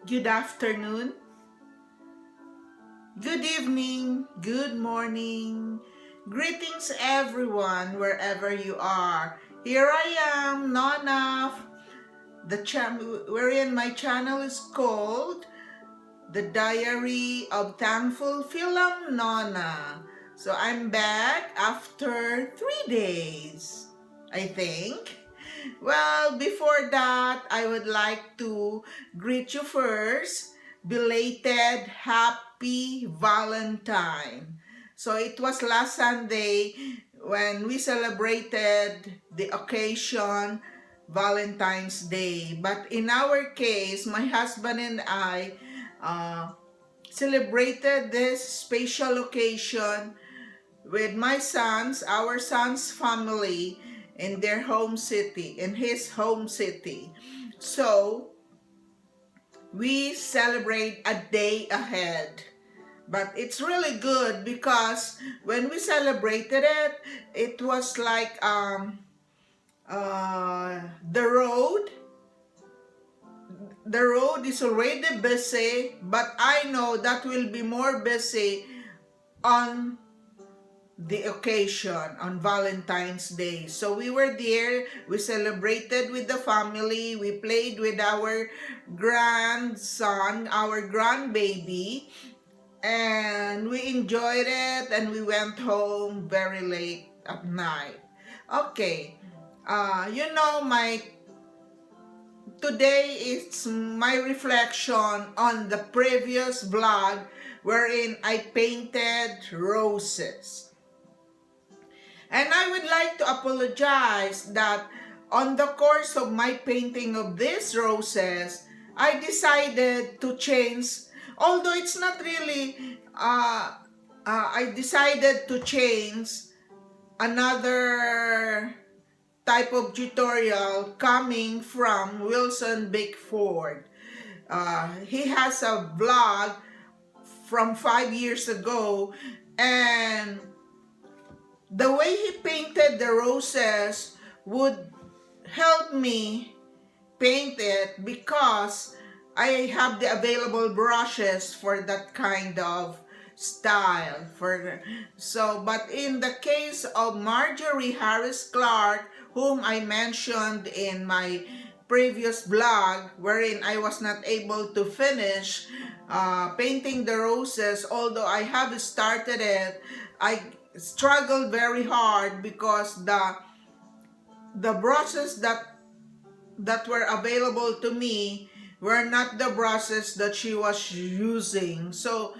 Good afternoon, good evening, good morning. Greetings everyone, wherever you are. Here I am, Nonna, wherein my channel is called The Diary of Thankful FIL-AM Nonna. So I'm back after 3 days, I think. Well, before that, I would like to greet you first. Belated Happy Valentine. So it was last Sunday when we celebrated the occasion Valentine's Day. But in our case, my husband and I celebrated this special occasion with our son's family in their home city, in his home city. So we celebrate a day ahead. But it's really good because when we celebrated it, it was like the road is already busy, but I know that will be more busy on the occasion on Valentine's Day. So we were there, we celebrated with the family, we played with our grandson, our grandbaby, and we enjoyed it, and we went home very late at night. Okay, today is my reflection on the previous vlog wherein I painted roses. And I would like to apologize that on the course of my painting of these roses, I decided to change, although it's not really, I decided to change another type of tutorial coming from Wilson Bickford. He has a vlog from 5 years ago, and the way he painted the roses would help me paint it because I have the available brushes for that kind of style. But in the case of Marjorie Harris Clark, whom I mentioned in my previous vlog, wherein I was not able to finish painting the roses, although I have started it, I struggled very hard because the brushes that were available to me were not the brushes that she was using. So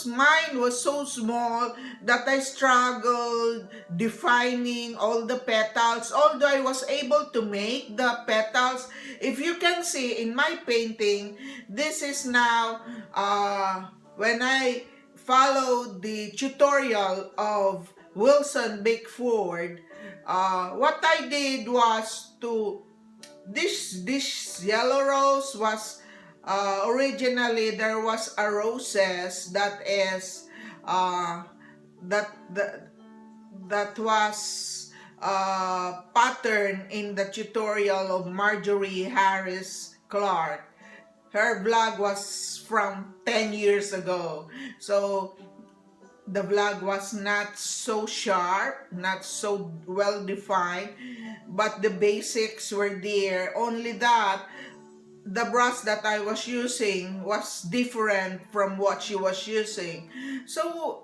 mine was so small that I struggled defining all the petals, although I was able to make the petals. If you can see in my painting, this is now when I followed the tutorial of Wilson Bickford. What I did was this yellow rose was originally there was a roses that is that that that was pattern in the tutorial of Marjorie Harris Clark. Her vlog was from 10 years ago. So the vlog was not so sharp, not so well defined, but the basics were there. Only that the brush that I was using was different from what she was using. So,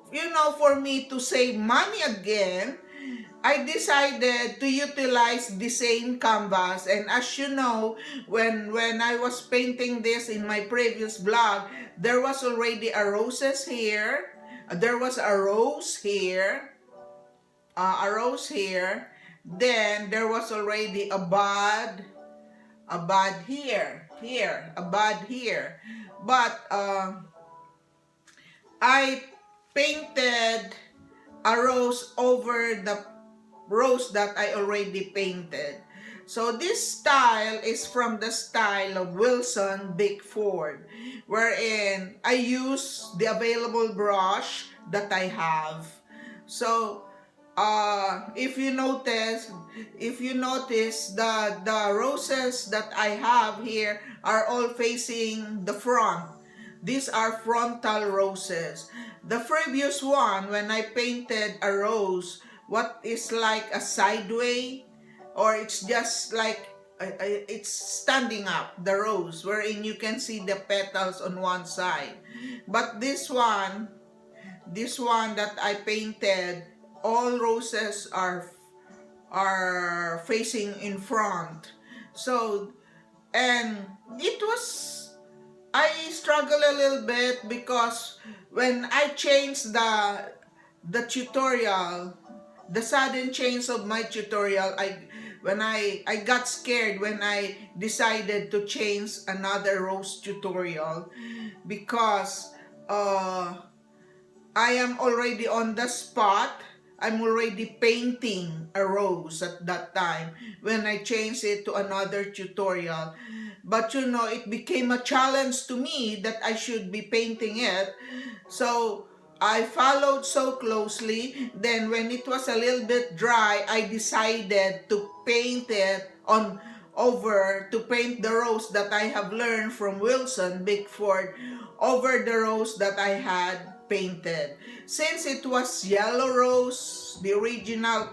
for me to save money again, I decided to utilize the same canvas. And as you know, when I was painting this in my previous vlog, there was already a roses here. There was a rose here. Then there was already a bud here, a bud here. But I painted a rose over the rose that I already painted. So this style is from the style of Wilson Bickford, wherein I use the available brush that I have. So if you notice, the roses that I have here are all facing the front. These are frontal roses. The previous one, when I painted a rose, what is like a sideway, or it's just like it's standing up, the rose, wherein you can see the petals on one side. But this one that I painted, all roses are facing in front. So, and it was, I struggle a little bit because when I changed the tutorial, the sudden change of my tutorial, I got scared when I decided to change another rose tutorial, because I am already on the spot. I'm already painting a rose at that time when I changed it to another tutorial. But you know, it became a challenge to me that I should be painting it. So I followed so closely. Then when it was a little bit dry, I decided to paint it to paint the rose that I have learned from Wilson Bickford over the rose that I had painted. Since it was yellow rose, the original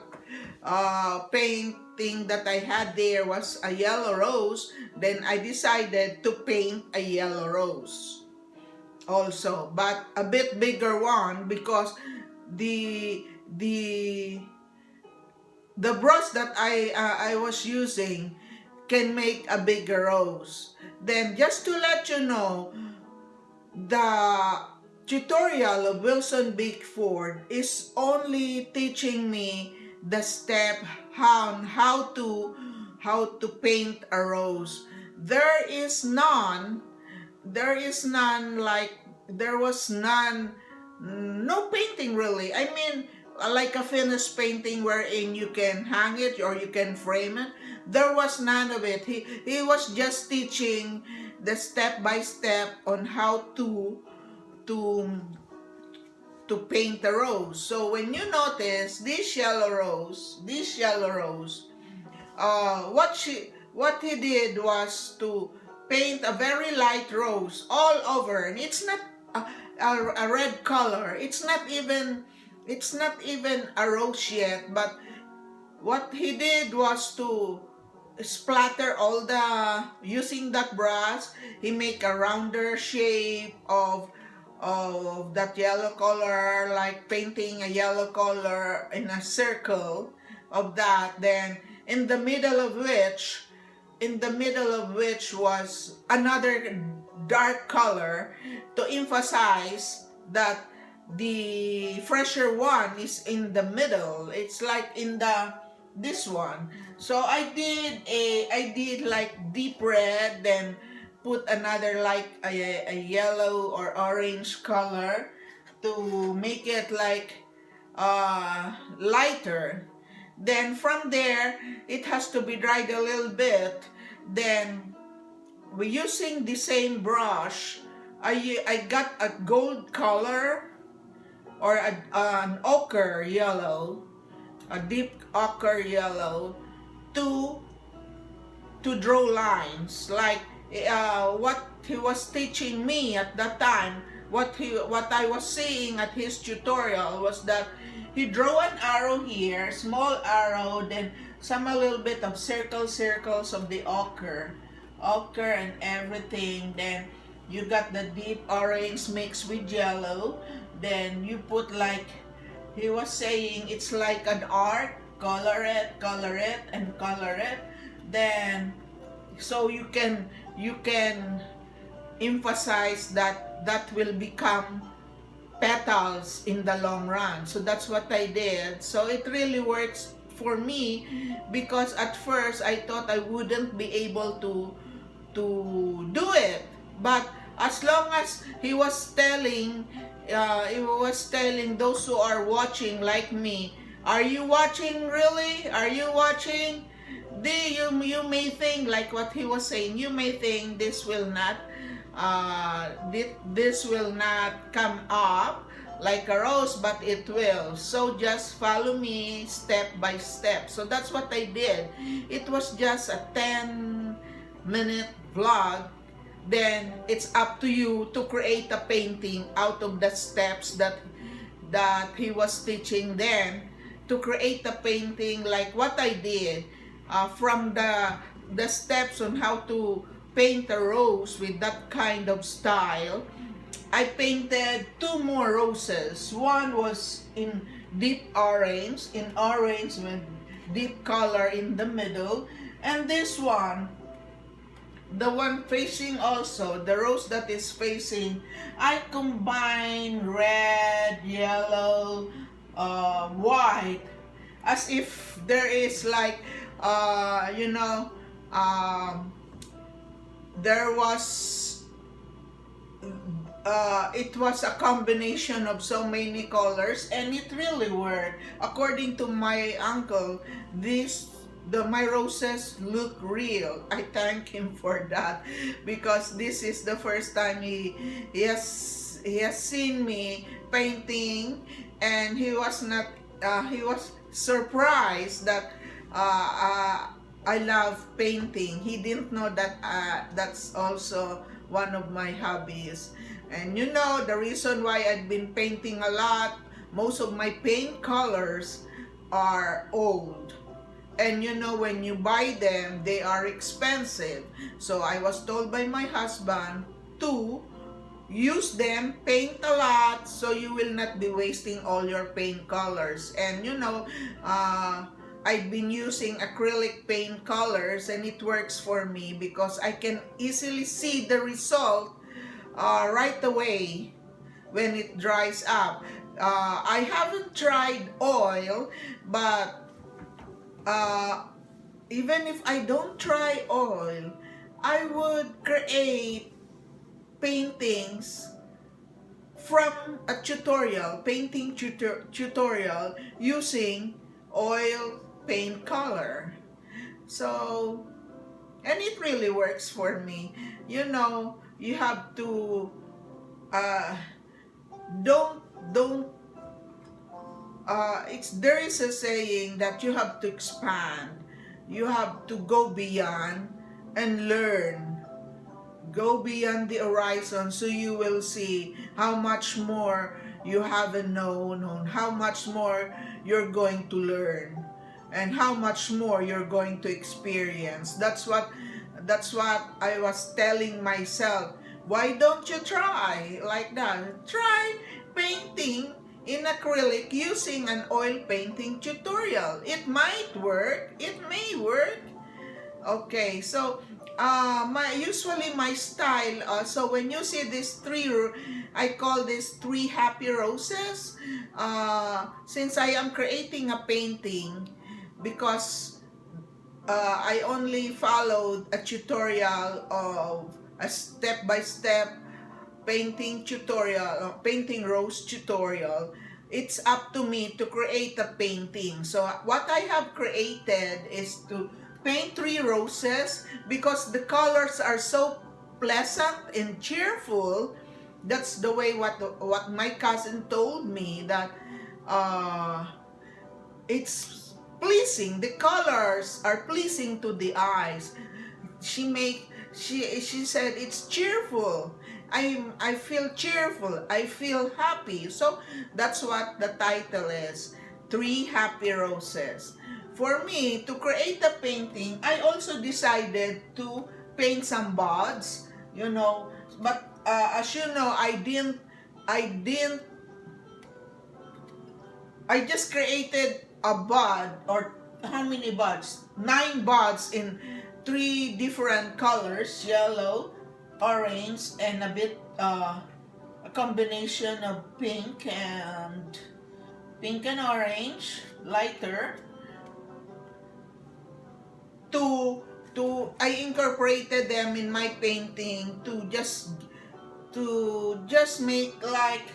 painting that I had there was a yellow rose, then I decided to paint a yellow rose also, but a bit bigger one, because the brush that I was using can make a bigger rose. Then just to let you know, the tutorial of Wilson Bickford is only teaching me the step how to paint a rose. There was none, no painting really. I mean, like a finished painting wherein you can hang it or you can frame it. There was none of it. He was just teaching the step by step on how to paint a rose. So when you notice this yellow rose, what he did was to paint a very light rose all over, and it's not a red color. It's not even a rose yet, but what he did was to splatter all using that brush. He make a rounder shape of that yellow color, like painting a yellow color in a circle of that. Then in the middle of which was another dark color, to emphasize that the fresher one is in the middle. It's like in this one. So I did like deep red, then put another like a yellow or orange color to make it like lighter. Then from there, it has to be dried a little bit. Then we're using the same brush. I got a gold color, or an ochre yellow, a deep ochre yellow, to draw lines. Like what he was teaching me at that time, what I was seeing at his tutorial was that he drew an arrow here, small arrow, then a little bit of circles of the ochre and everything. Then you got the deep orange mixed with yellow. Then you put, like he was saying, it's like an art, color it and color it. Then so you can emphasize that will become petals in the long run. So that's what I did. So it really works for me, because at first I thought I wouldn't be able to do it, but as long as he was telling those who are watching, like me, are you watching really? Are you watching? You may think, like what he was saying, you may think this will not come up, like a rose, but it will. So just follow me step by step. So that's what I did. It was just a 10-minute vlog. Then it's up to you to create a painting out of the steps that he was teaching then, to create a painting like what I did, from the steps on how to paint a rose with that kind of style. I painted two more roses. One was in deep orange, with deep color in the middle, and this one, the one facing also, the rose that is facing, I combine red, yellow, white, as if there is like, there was, it was a combination of so many colors, and it really worked. According to my uncle, my roses look real. I thank him for that, because this is the first time he has seen me painting, and he was surprised that I love painting. He didn't know that that's also one of my hobbies. And the reason why I've been painting a lot, most of my paint colors are old. And when you buy them, they are expensive. So I was told by my husband to use them, paint a lot, so you will not be wasting all your paint colors. And I've been using acrylic paint colors, and it works for me because I can easily see the result right away when it dries up. I haven't tried oil, but even if I don't try oil, I would create paintings from a painting tutorial using oil paint color. So, and it really works for me. You have to don't there is a saying that you have to expand. You have to go beyond and learn. Go beyond the horizon, so you will see how much more you haven't known, how much more you're going to learn, and how much more you're going to experience. That's what I was telling myself. Why don't you try like that? Try painting in acrylic using an oil painting tutorial. It might work. It may work. Okay, so usually my style, so when you see these I call this 3 happy roses, since I am creating a painting, because I only followed a tutorial of a step-by-step painting tutorial, painting rose tutorial. It's up to me to create a painting. So what I have created is to paint 3 roses, because the colors are so pleasant and cheerful. That's the way what my cousin told me, that it's pleasing. The colors are pleasing to the eyes. She said it's cheerful. I feel cheerful. I feel happy. So that's what the title is, 3 Happy Roses. For me, to create a painting, I also decided to paint some buds, but as you know, I just created a bud, or how many buds? 9 buds in 3 different colors, yellow, orange, and a bit a combination of pink and orange, lighter. I incorporated them in my painting to just make, like,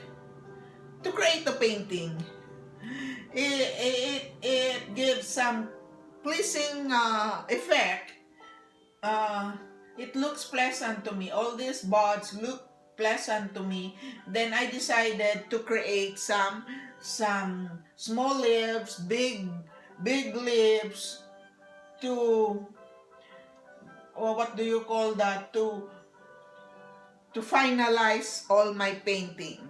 to create a painting. It gives some pleasing effect. It looks pleasant to me. All these buds look pleasant to me. Then I decided to create some small lips, big lips, to, or what do you call that, to finalize all my painting.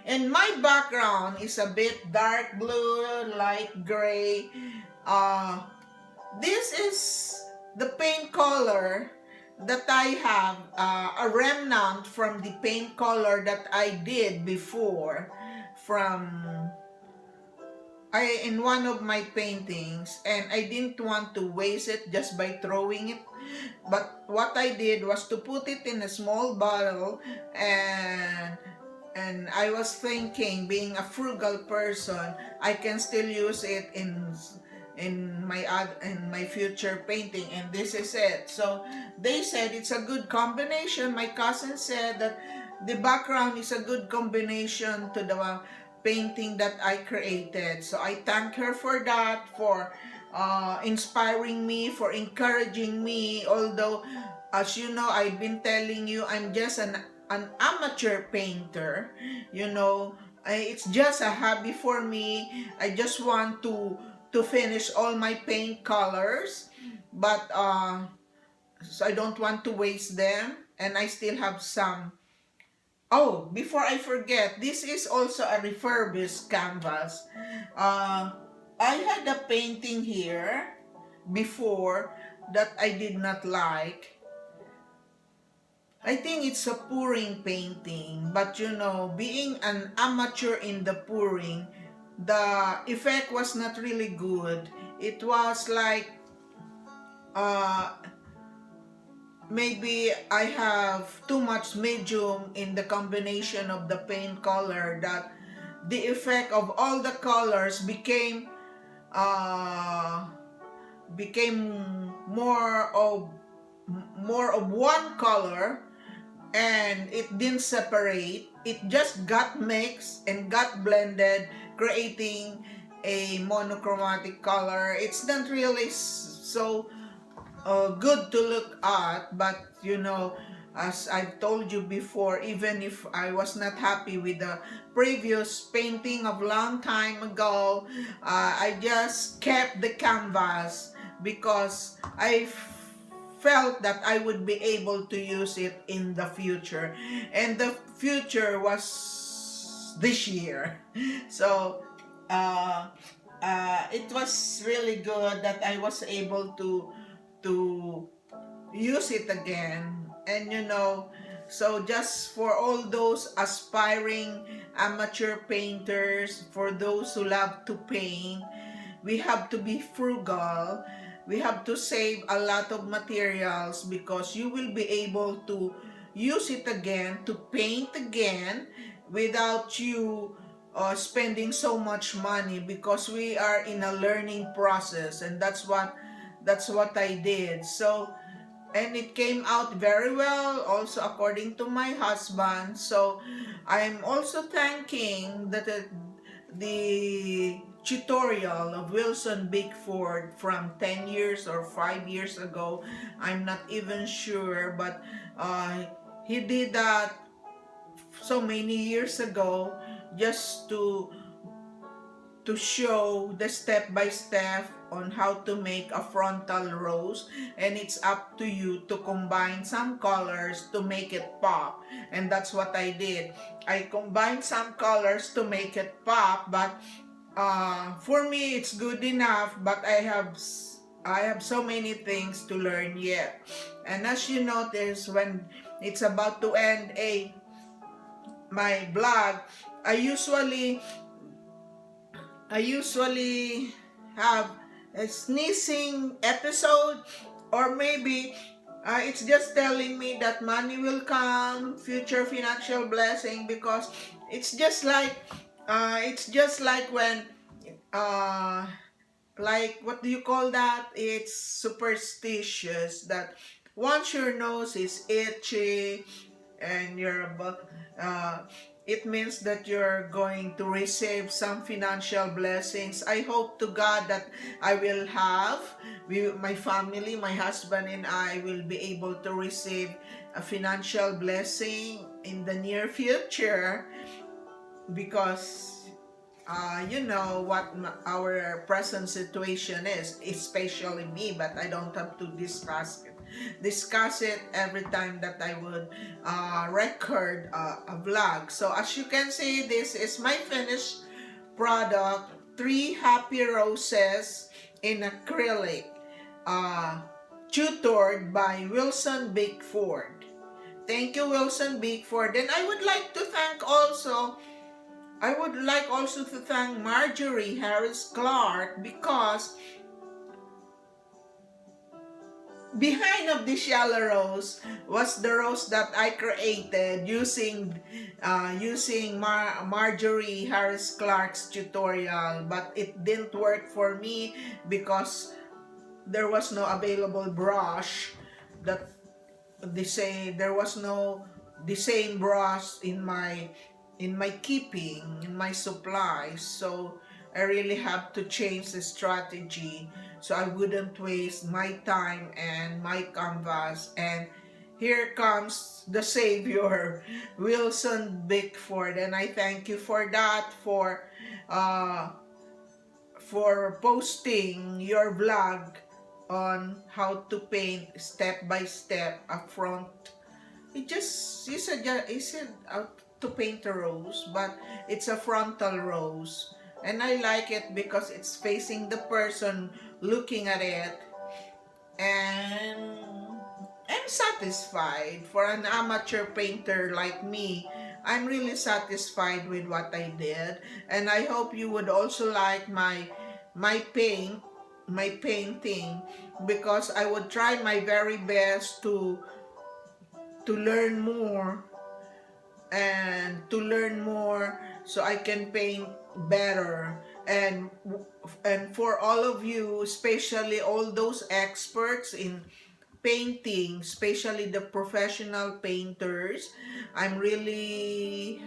And my background is a bit dark blue, light gray. This is the paint color that I have, a remnant from the paint color that I did before in one of my paintings, and I didn't want to waste it just by throwing it. But what I did was to put it in a small bottle, and I was thinking, being a frugal person, I can still use it in my future painting, and this is it. So they said it's a good combination. My cousin said that the background is a good combination to the painting that I created. So I thank her for that, for inspiring me, for encouraging me. Although, as you know, I've been telling you, I'm just an amateur painter. It's just a hobby for me. I just want to finish all my paint colors, but so I don't want to waste them, and I still have some. Oh, before I forget, this is also a refurbished canvas. I had a painting here before that I did not like. I think it's a pouring painting, but being an amateur in the pouring, the effect was not really good. It was like, maybe I have too much medium in the combination of the paint color, that the effect of all the colors became more of one color, and it didn't separate. It just got mixed and got blended, creating a monochromatic color. It's not really so good to look at, but as I've told you before, even if I was not happy with the previous painting of long time ago, I just kept the canvas because I felt that I would be able to use it in the future, and the future was this year. So it was really good that I was able to use it again. And so just for all those aspiring amateur painters, for those who love to paint, we have to be frugal. We have to save a lot of materials, because you will be able to use it again, to paint again, without you spending so much money, because we are in a learning process, and that's what I did. So, and it came out very well also, according to my husband. So I'm also thanking the tutorial of Wilson Bickford from 10 years or 5 years ago. I'm not even sure, but he did that so many years ago, just to show the step-by-step on how to make a frontal rose, and it's up to you to combine some colors to make it pop. And that's what I did. I combined some colors to make it pop, but for me it's good enough, but I have so many things to learn yet. And as you notice, when it's about to end my blog, I usually have a sneezing episode, or maybe it's just telling me that money will come, future financial blessing, because it's just like when like, what do you call that? It's superstitious that once your nose is itchy and it means that you're going to receive some financial blessings. I hope to God that I will have, my family, my husband and I will be able to receive a financial blessing in the near future, because you know what our present situation is, especially me, but I don't have to discuss it every time that I would record a vlog. So as you can see, this is my finished product, 3 happy roses in acrylic, tutored by Wilson Bickford. Thank you, Wilson Bickford. And I would like to thank Marjorie Harris Clark, because behind of this yellow rose was the rose that I created using Marjorie Harris Clark's tutorial, but it didn't work for me because there was no available brush that they say there was no the same brush in my keeping, in my supplies. So I really have to change the strategy so I wouldn't waste my time and my canvas. And here comes the savior, Wilson Bickford, and I thank you for that, for posting your vlog on how to paint step by step up front. He said to paint a rose, but it's a frontal rose, and I like it because it's facing the person looking at it, and I'm satisfied. For an amateur painter like me, I'm really satisfied with what I did, and I hope you would also like my painting, because I would try my very best to learn more so I can paint better. And for all of you, especially all those experts in painting, especially the professional painters, I'm really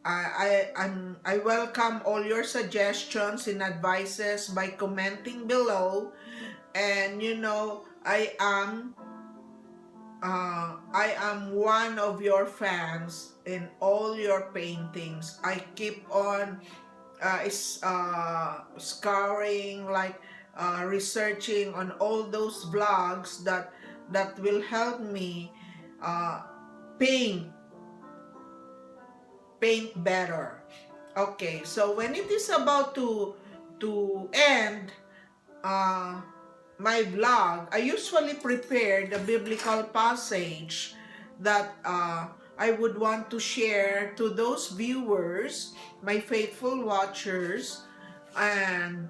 I welcome all your suggestions and advices by commenting below. And you know, I am one of your fans in all your paintings. I keep on scouring, like researching on all those vlogs that will help me paint better. Okay, so when it is about to end my vlog, I usually prepare the biblical passage that I would want to share to those viewers, my faithful watchers, and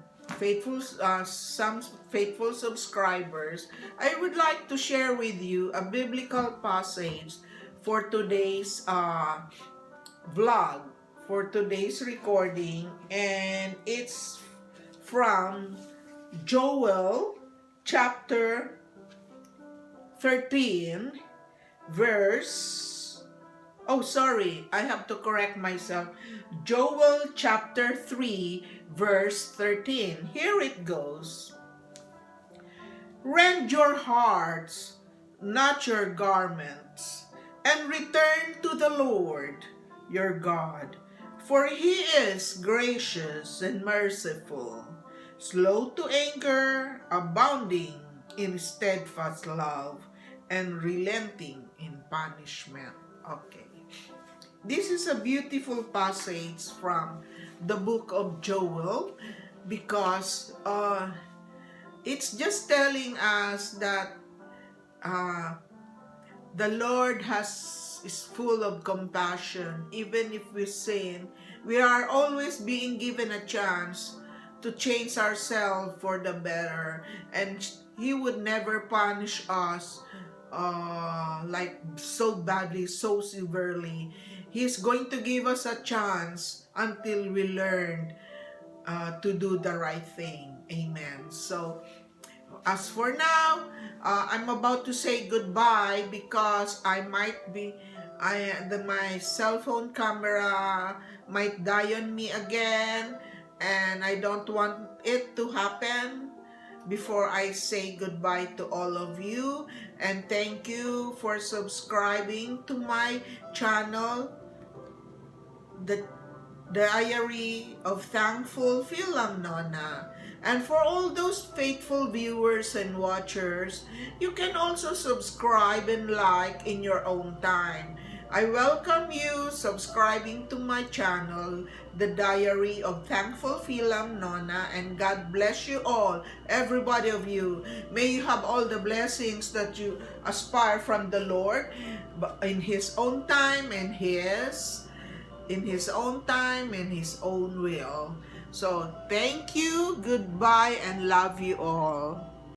some faithful subscribers. I would like to share with you a biblical passage for today's vlog, for today's recording, and it's from Joel chapter 13 verse, oh sorry, I have to correct myself, Joel chapter 3 verse 13. Here it goes. Rend your hearts, not your garments, and return to the Lord your God, for he is gracious and merciful, slow to anger, abounding in steadfast love, and relenting in punishment. Okay. This is a beautiful passage from the book of Joel, because it's just telling us that the Lord is full of compassion. Even if we sin, we are always being given a chance to change ourselves for the better, and he would never punish us like so badly, so severely. He's going to give us a chance until we learn to do the right thing. Amen. So as for now, I'm about to say goodbye because my cell phone camera might die on me again, and I don't want it to happen before I say goodbye to all of you. And thank you for subscribing to my channel, The Diary of Thankful FIL-AM Nonna. And for all those faithful viewers and watchers, you can also subscribe and like in your own time. I welcome you subscribing to my channel, The Diary of Thankful FIL-AM Nonna, and God bless you all, everybody of you. May you have all the blessings that you aspire from the Lord in His own time and in His own time and His own will. So thank you, goodbye, and love you all.